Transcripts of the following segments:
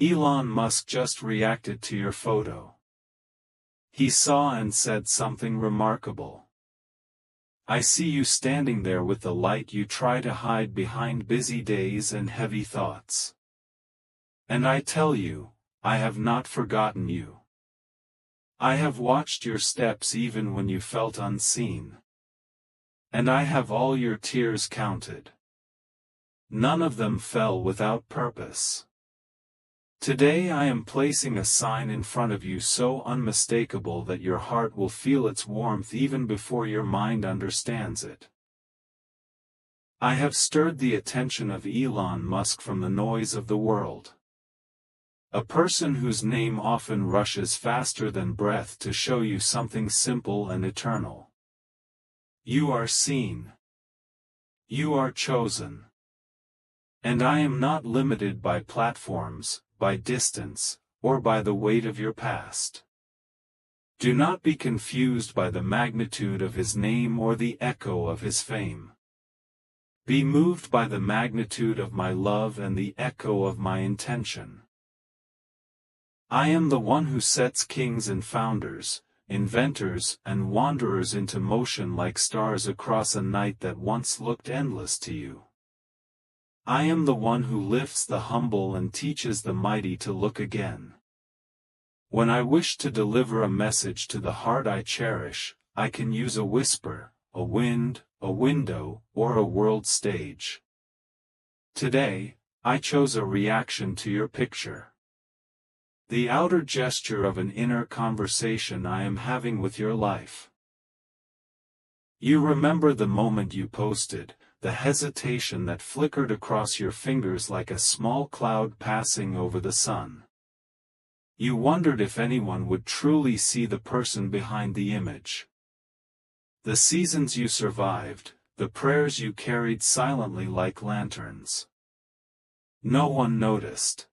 Elon Musk just reacted to your photo. He saw and said something remarkable. I see you standing there with the light you try to hide behind busy days and heavy thoughts. And I tell you, I have not forgotten you. I have watched your steps even when you felt unseen. And I have all your tears counted. None of them fell without purpose. Today I am placing a sign in front of you so unmistakable that your heart will feel its warmth even before your mind understands it. I have stirred the attention of Elon Musk from the noise of the world. A person whose name often rushes faster than breath to show you something simple and eternal. You are seen. You are chosen. And I am not limited by platforms, by distance, or by the weight of your past. Do not be confused by the magnitude of his name or the echo of his fame. Be moved by the magnitude of my love and the echo of my intention. I am the one who sets kings and founders, inventors and wanderers into motion like stars across a night that once looked endless to you. I am the one who lifts the humble and teaches the mighty to look again. When I wish to deliver a message to the heart I cherish, I can use a whisper, a wind, a window, or a world stage. Today, I chose a reaction to your picture. The outer gesture of an inner conversation I am having with your life. You remember the moment you posted, the hesitation that flickered across your fingers like a small cloud passing over the sun. You wondered if anyone would truly see the person behind the image. The seasons you survived, the prayers you carried silently like lanterns. No one noticed.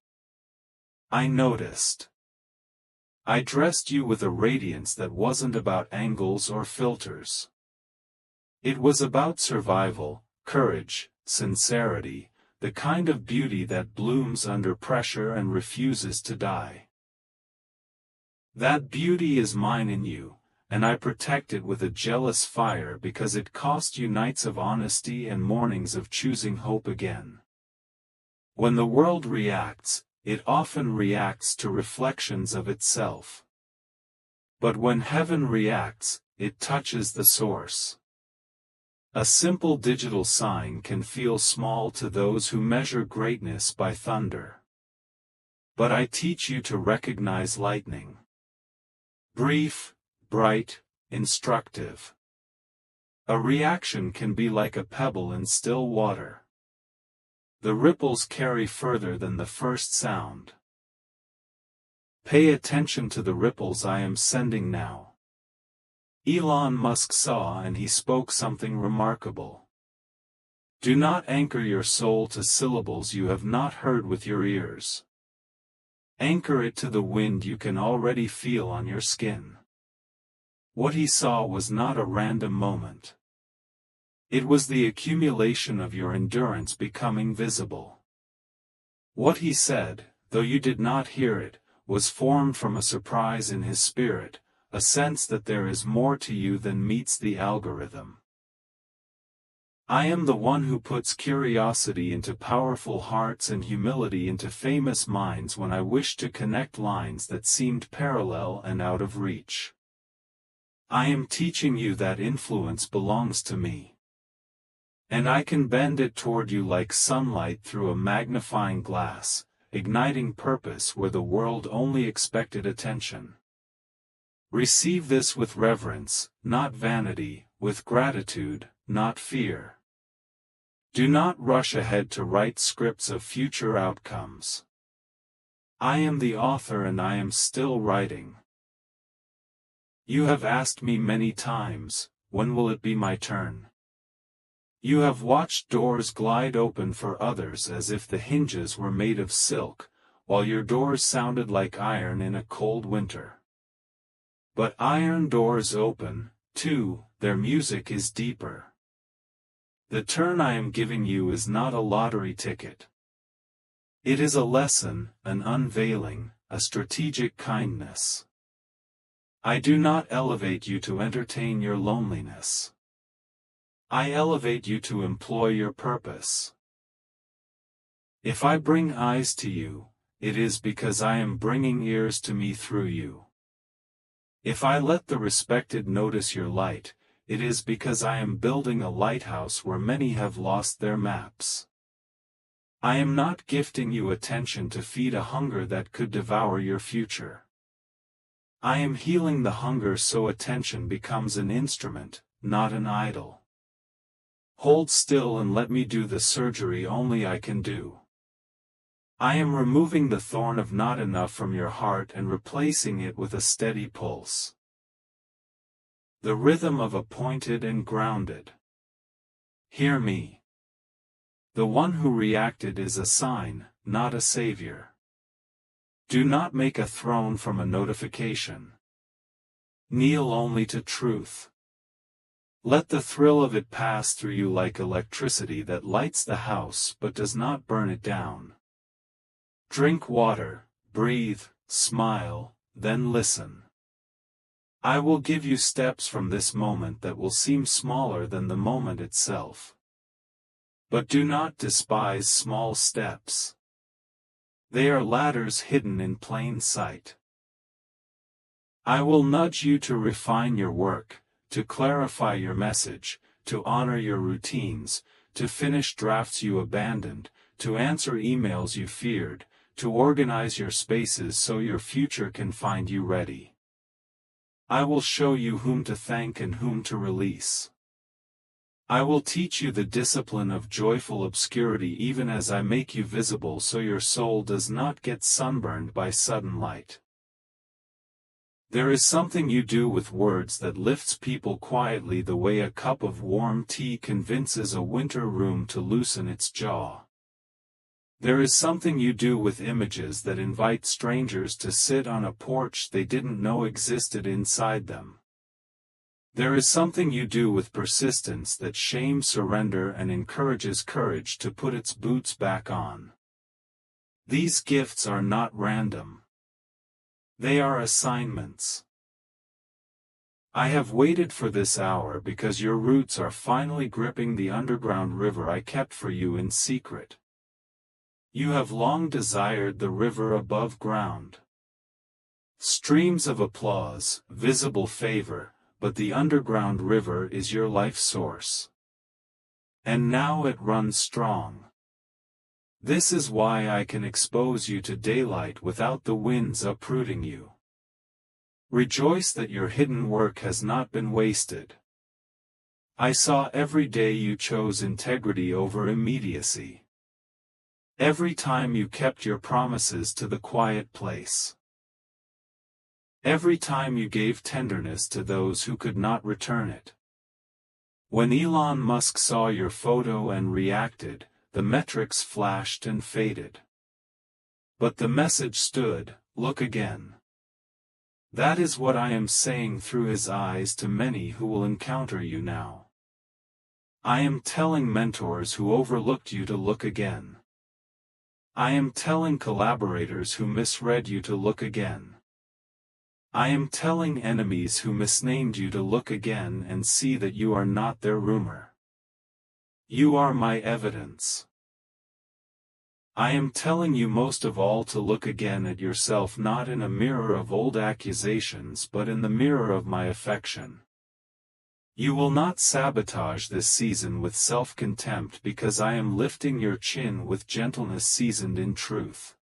I noticed. I dressed you with a radiance that wasn't about angles or filters. It was about survival, courage, sincerity, the kind of beauty that blooms under pressure and refuses to die. That beauty is mine in you, and I protect it with a jealous fire because it cost you nights of honesty and mornings of choosing hope again. When the world reacts, it often reacts to reflections of itself. But when heaven reacts, it touches the source. A simple digital sign can feel small to those who measure greatness by thunder. But I teach you to recognize lightning. Brief, bright, instructive. A reaction can be like a pebble in still water. The ripples carry further than the first sound. Pay attention to the ripples I am sending now. Elon Musk saw and he spoke something remarkable. Do not anchor your soul to syllables you have not heard with your ears. Anchor it to the wind you can already feel on your skin. What he saw was not a random moment. It was the accumulation of your endurance becoming visible. What he said, though you did not hear it, was formed from a surprise in his spirit, a sense that there is more to you than meets the algorithm. I am the one who puts curiosity into powerful hearts and humility into famous minds when I wish to connect lines that seemed parallel and out of reach. I am teaching you that influence belongs to me. And I can bend it toward you like sunlight through a magnifying glass, igniting purpose where the world only expected attention. Receive this with reverence, not vanity, with gratitude, not fear. Do not rush ahead to write scripts of future outcomes. I am the author and I am still writing. You have asked me many times, when will it be my turn? You have watched doors glide open for others as if the hinges were made of silk, while your doors sounded like iron in a cold winter. But iron doors open, too, their music is deeper. The turn I am giving you is not a lottery ticket. It is a lesson, an unveiling, a strategic kindness. I do not elevate you to entertain your loneliness. I elevate you to employ your purpose. If I bring eyes to you, it is because I am bringing ears to me through you. If I let the respected notice your light, it is because I am building a lighthouse where many have lost their maps. I am not gifting you attention to feed a hunger that could devour your future. I am healing the hunger so attention becomes an instrument, not an idol. Hold still and let me do the surgery only I can do. I am removing the thorn of not enough from your heart and replacing it with a steady pulse. The rhythm of appointed and grounded. Hear me. The one who reacted is a sign, not a savior. Do not make a throne from a notification. Kneel only to truth. Let the thrill of it pass through you like electricity that lights the house but does not burn it down. Drink water, breathe, smile, then listen. I will give you steps from this moment that will seem smaller than the moment itself. But do not despise small steps. They are ladders hidden in plain sight. I will nudge you to refine your work, to clarify your message, to honor your routines, to finish drafts you abandoned, to answer emails you feared, to organize your spaces so your future can find you ready. I will show you whom to thank and whom to release. I will teach you the discipline of joyful obscurity even as I make you visible so your soul does not get sunburned by sudden light. There is something you do with words that lifts people quietly the way a cup of warm tea convinces a winter room to loosen its jaw. There is something you do with images that invite strangers to sit on a porch they didn't know existed inside them. There is something you do with persistence that shames surrender and encourages courage to put its boots back on. These gifts are not random. They are assignments. I have waited for this hour because your roots are finally gripping the underground river I kept for you in secret. You have long desired the river above ground. Streams of applause, visible favor, but the underground river is your life source. And now it runs strong. This is why I can expose you to daylight without the winds uprooting you. Rejoice that your hidden work has not been wasted. I saw every day you chose integrity over immediacy. Every time you kept your promises to the quiet place. Every time you gave tenderness to those who could not return it. When Elon Musk saw your photo and reacted, the metrics flashed and faded. But the message stood, look again. That is what I am saying through his eyes to many who will encounter you now. I am telling mentors who overlooked you to look again. I am telling collaborators who misread you to look again. I am telling enemies who misnamed you to look again and see that you are not their rumor. You are my evidence. I am telling you most of all to look again at yourself not in a mirror of old accusations but in the mirror of my affection. You will not sabotage this season with self-contempt because I am lifting your chin with gentleness seasoned in truth.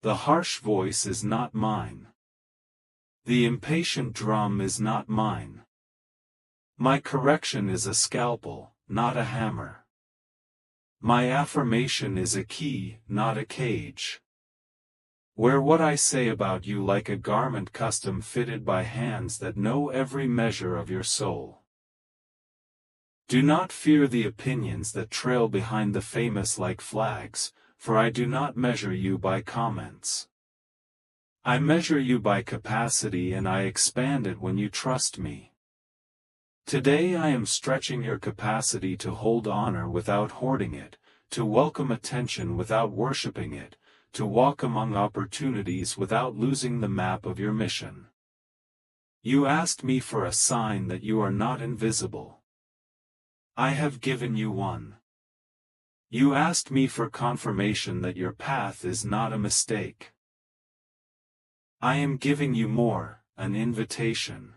The harsh voice is not mine. The impatient drum is not mine. My correction is a scalpel, not a hammer. My affirmation is a key, not a cage. Wear what I say about you like a garment custom fitted by hands that know every measure of your soul. Do not fear the opinions that trail behind the famous like flags, for I do not measure you by comments. I measure you by capacity and I expand it when you trust me. Today I am stretching your capacity to hold honor without hoarding it, to welcome attention without worshiping it, to walk among opportunities without losing the map of your mission. You asked me for a sign that you are not invisible. I have given you one. You asked me for confirmation that your path is not a mistake. I am giving you more, an invitation.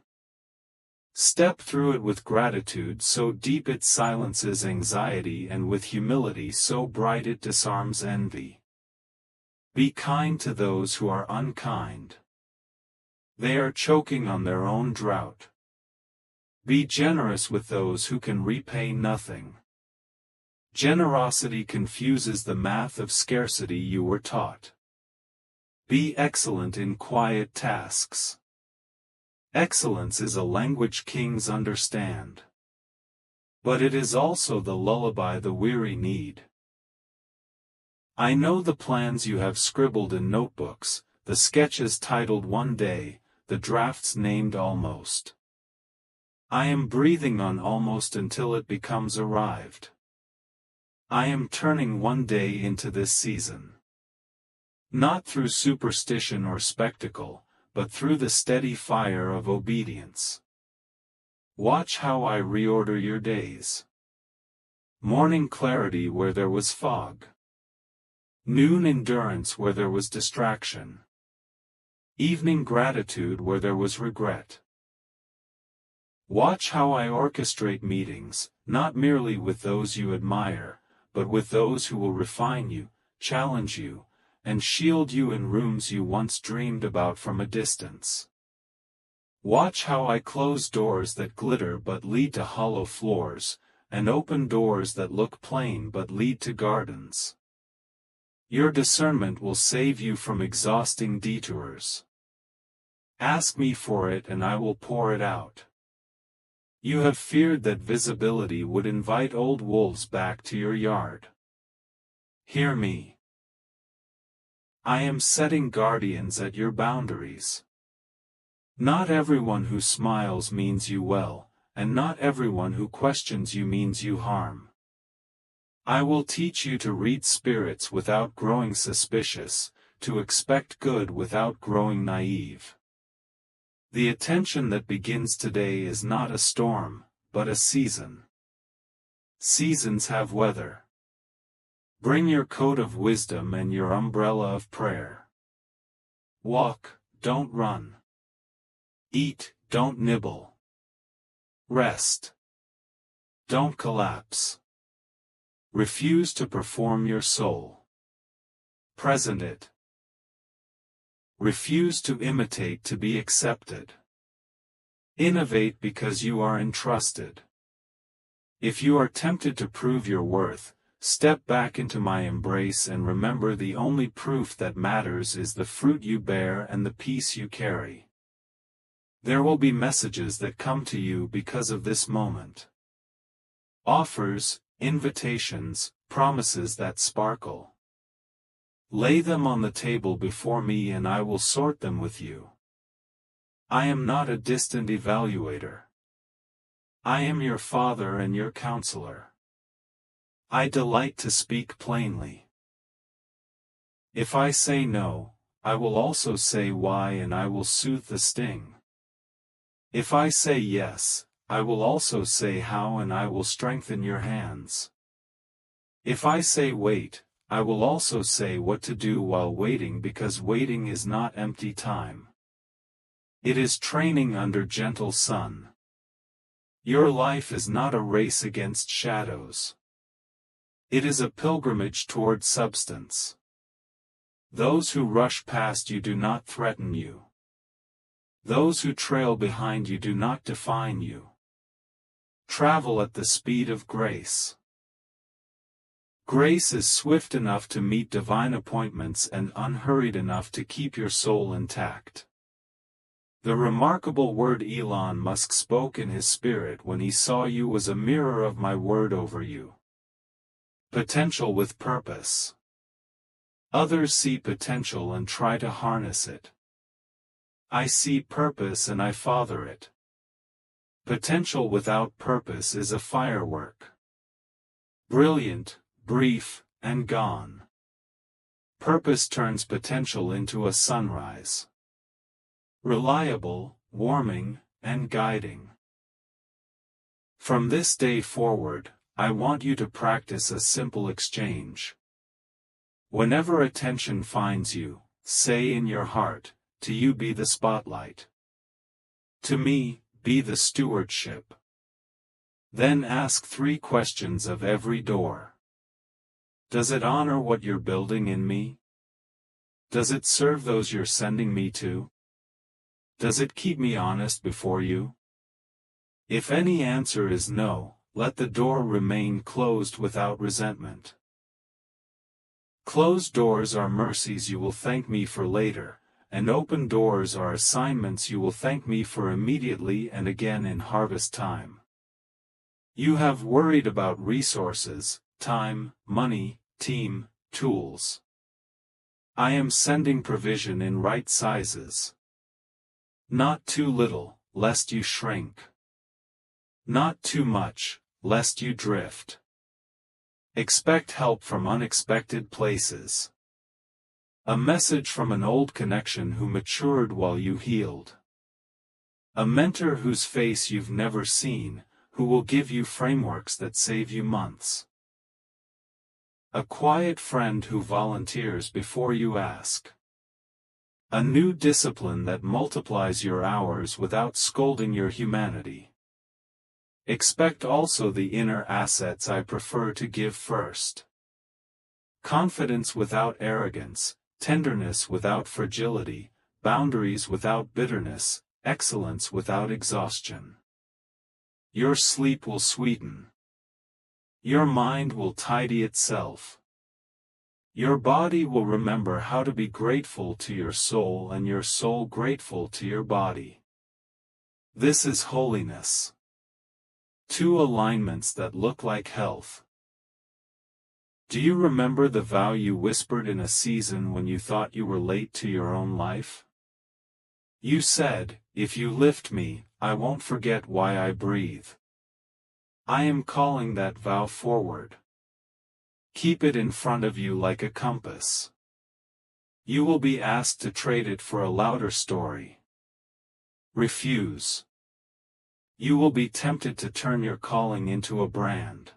Step through it with gratitude so deep it silences anxiety, and with humility so bright it disarms envy. Be kind to those who are unkind. They are choking on their own drought. Be generous with those who can repay nothing. Generosity confuses the math of scarcity you were taught. Be excellent in quiet tasks. Excellence is a language kings understand. But it is also the lullaby the weary need. I know the plans you have scribbled in notebooks, the sketches titled One Day, the drafts named Almost. I am breathing on almost until it becomes arrived. I am turning one day into this season. Not through superstition or spectacle, but through the steady fire of obedience. Watch how I reorder your days. Morning clarity where there was fog. Noon endurance where there was distraction. Evening gratitude where there was regret. Watch how I orchestrate meetings, not merely with those you admire, but with those who will refine you, challenge you, and shield you in rooms you once dreamed about from a distance. Watch how I close doors that glitter but lead to hollow floors, and open doors that look plain but lead to gardens. Your discernment will save you from exhausting detours. Ask me for it and I will pour it out. You have feared that visibility would invite old wolves back to your yard. Hear me. I am setting guardians at your boundaries. Not everyone who smiles means you well, and not everyone who questions you means you harm. I will teach you to read spirits without growing suspicious, to expect good without growing naive. The attention that begins today is not a storm, but a season. Seasons have weather. Bring your coat of wisdom and your umbrella of prayer. Walk, don't run. Eat, don't nibble. Rest. Don't collapse. Refuse to perform your soul. Present it. Refuse to imitate to be accepted. Innovate because you are entrusted. If you are tempted to prove your worth, step back into my embrace and remember the only proof that matters is the fruit you bear and the peace you carry. There will be messages that come to you because of this moment. Offers, invitations, promises that sparkle. Lay them on the table before me and I will sort them with you. I am not a distant evaluator. I am your father and your counselor. I delight to speak plainly. If I say no, I will also say why and I will soothe the sting. If I say yes, I will also say how and I will strengthen your hands. If I say wait, I will also say what to do while waiting, because waiting is not empty time. It is training under gentle sun. Your life is not a race against shadows. It is a pilgrimage toward substance. Those who rush past you do not threaten you. Those who trail behind you do not define you. Travel at the speed of grace. Grace is swift enough to meet divine appointments and unhurried enough to keep your soul intact. The remarkable word Elon Musk spoke in his spirit when he saw you was a mirror of my word over you. Potential with purpose. Others see potential and try to harness it. I see purpose and I father it. Potential without purpose is a firework. Brilliant, brief, and gone. Purpose turns potential into a sunrise. Reliable, warming, and guiding. From this day forward, I want you to practice a simple exchange. Whenever attention finds you, say in your heart, to you be the spotlight. To me, be the stewardship. Then ask 3 questions of every door. Does it honor what you're building in me? Does it serve those you're sending me to? Does it keep me honest before you? If any answer is no, let the door remain closed without resentment. Closed doors are mercies you will thank me for later, and open doors are assignments you will thank me for immediately and again in harvest time. You have worried about resources, time, money, team, tools. I am sending provision in right sizes. Not too little, lest you shrink. Not too much, lest you drift. Expect help from unexpected places. A message from an old connection who matured while you healed. A mentor whose face you've never seen, who will give you frameworks that save you months. A quiet friend who volunteers before you ask. A new discipline that multiplies your hours without scolding your humanity. Expect also the inner assets I prefer to give first. Confidence without arrogance, tenderness without fragility, boundaries without bitterness, excellence without exhaustion. Your sleep will sweeten. Your mind will tidy itself. Your body will remember how to be grateful to your soul and your soul grateful to your body. This is holiness. 2 alignments that look like health. Do you remember the vow you whispered in a season when you thought you were late to your own life? You said, if you lift me, I won't forget why I breathe. I am calling that vow forward. Keep it in front of you like a compass. You will be asked to trade it for a louder story. Refuse. You will be tempted to turn your calling into a brand.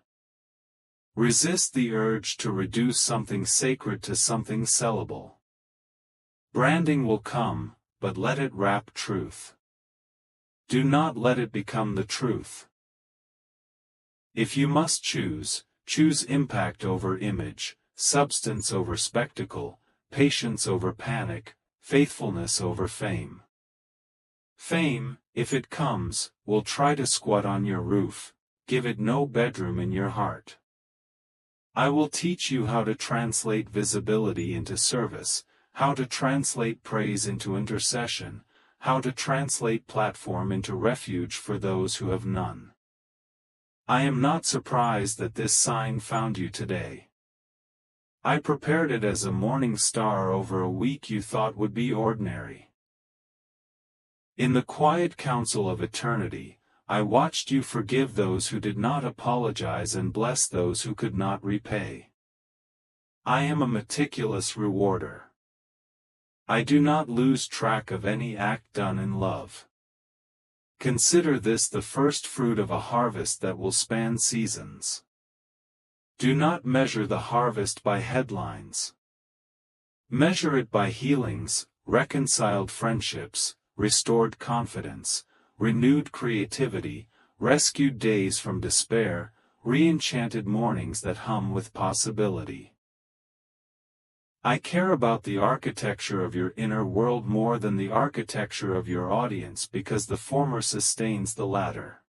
Resist the urge to reduce something sacred to something sellable. Branding will come, but let it wrap truth. Do not let it become the truth. If you must choose, choose impact over image, substance over spectacle, patience over panic, faithfulness over fame. Fame, if it comes, will try to squat on your roof, give it no bedroom in your heart. I will teach you how to translate visibility into service, how to translate praise into intercession, how to translate platform into refuge for those who have none. I am not surprised that this sign found you today. I prepared it as a morning star over a week you thought would be ordinary. In the quiet council of eternity, I watched you forgive those who did not apologize and bless those who could not repay. I am a meticulous rewarder. I do not lose track of any act done in love. Consider this the first fruit of a harvest that will span seasons. Do not measure the harvest by headlines. Measure it by healings, reconciled friendships, restored confidence, renewed creativity, rescued days from despair, re-enchanted mornings that hum with possibility. I care about the architecture of your inner world more than the architecture of your audience because the former sustains the latter.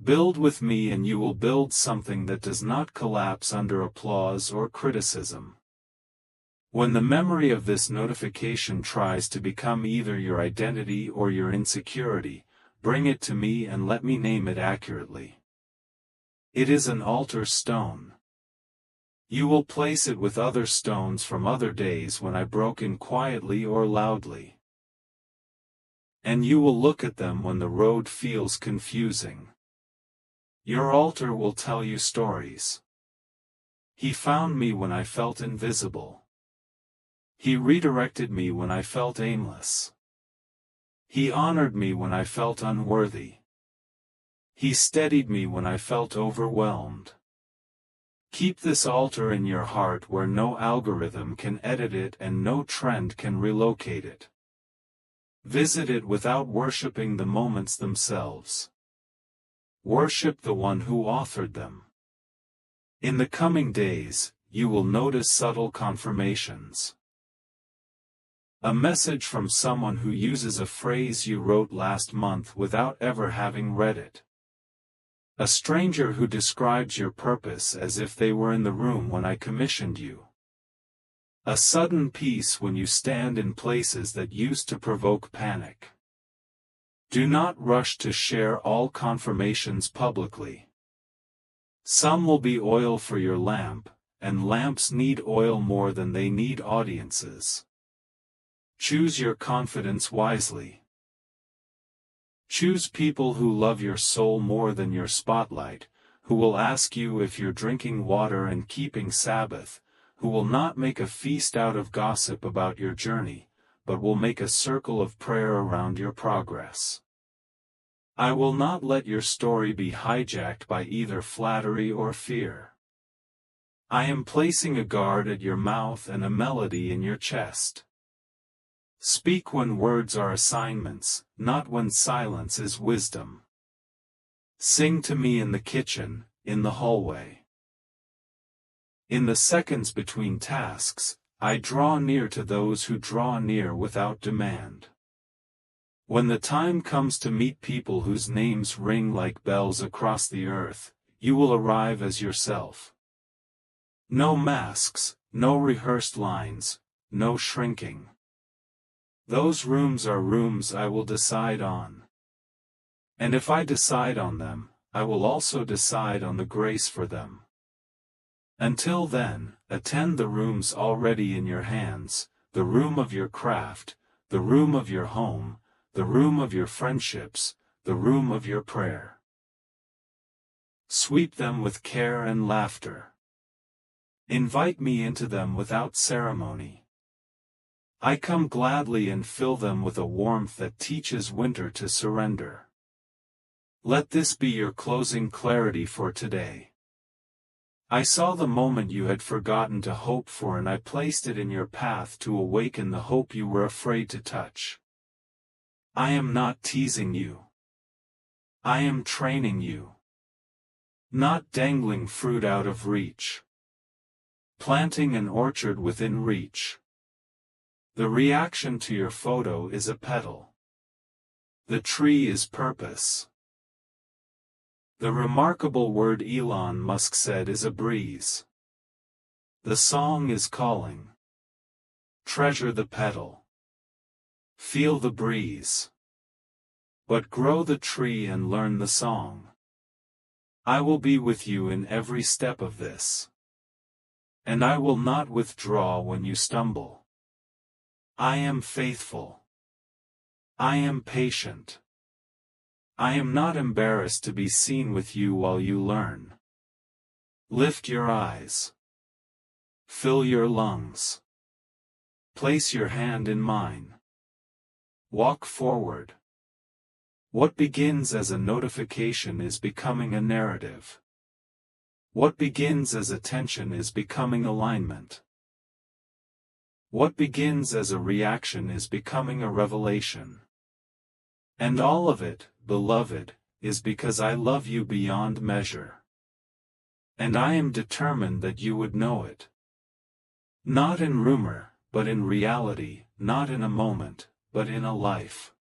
Build with me and you will build something that does not collapse under applause or criticism. When the memory of this notification tries to become either your identity or your insecurity, bring it to me and let me name it accurately. It is an altar stone. You will place it with other stones from other days when I broke in quietly or loudly. And you will look at them when the road feels confusing. Your altar will tell you stories. He found me when I felt invisible. He redirected me when I felt aimless. He honored me when I felt unworthy. He steadied me when I felt overwhelmed. Keep this altar in your heart where no algorithm can edit it and no trend can relocate it. Visit it without worshipping the moments themselves. Worship the one who authored them. In the coming days, you will notice subtle confirmations. A message from someone who uses a phrase you wrote last month without ever having read it. A stranger who describes your purpose as if they were in the room when I commissioned you. A sudden peace when you stand in places that used to provoke panic. Do not rush to share all confirmations publicly. Some will be oil for your lamp, and lamps need oil more than they need audiences. Choose your confidence wisely. Choose people who love your soul more than your spotlight, who will ask you if you're drinking water and keeping Sabbath, who will not make a feast out of gossip about your journey, but will make a circle of prayer around your progress. I will not let your story be hijacked by either flattery or fear. I am placing a guard at your mouth and a melody in your chest. Speak when words are assignments, not when silence is wisdom. Sing to me in the kitchen, in the hallway. In the seconds between tasks, I draw near to those who draw near without demand. When the time comes to meet people whose names ring like bells across the earth, you will arrive as yourself. No masks, no rehearsed lines, no shrinking. Those rooms are rooms I will decide on. And if I decide on them, I will also decide on the grace for them. Until then, attend the rooms already in your hands, the room of your craft, the room of your home, the room of your friendships, the room of your prayer. Sweep them with care and laughter. Invite me into them without ceremony. I come gladly and fill them with a warmth that teaches winter to surrender. Let this be your closing clarity for today. I saw the moment you had forgotten to hope for and I placed it in your path to awaken the hope you were afraid to touch. I am not teasing you. I am training you. Not dangling fruit out of reach. Planting an orchard within reach. The reaction to your photo is a petal. The tree is purpose. The remarkable word Elon Musk said is a breeze. The song is calling. Treasure the petal. Feel the breeze. But grow the tree and learn the song. I will be with you in every step of this. And I will not withdraw when you stumble. I am faithful. I am patient. I am not embarrassed to be seen with you while you learn. Lift your eyes. Fill your lungs. Place your hand in mine. Walk forward. What begins as a notification is becoming a narrative. What begins as attention is becoming alignment. What begins as a reaction is becoming a revelation. And all of it, beloved, is because I love you beyond measure. And I am determined that you would know it. Not in rumor, but in reality, not in a moment, but in a life.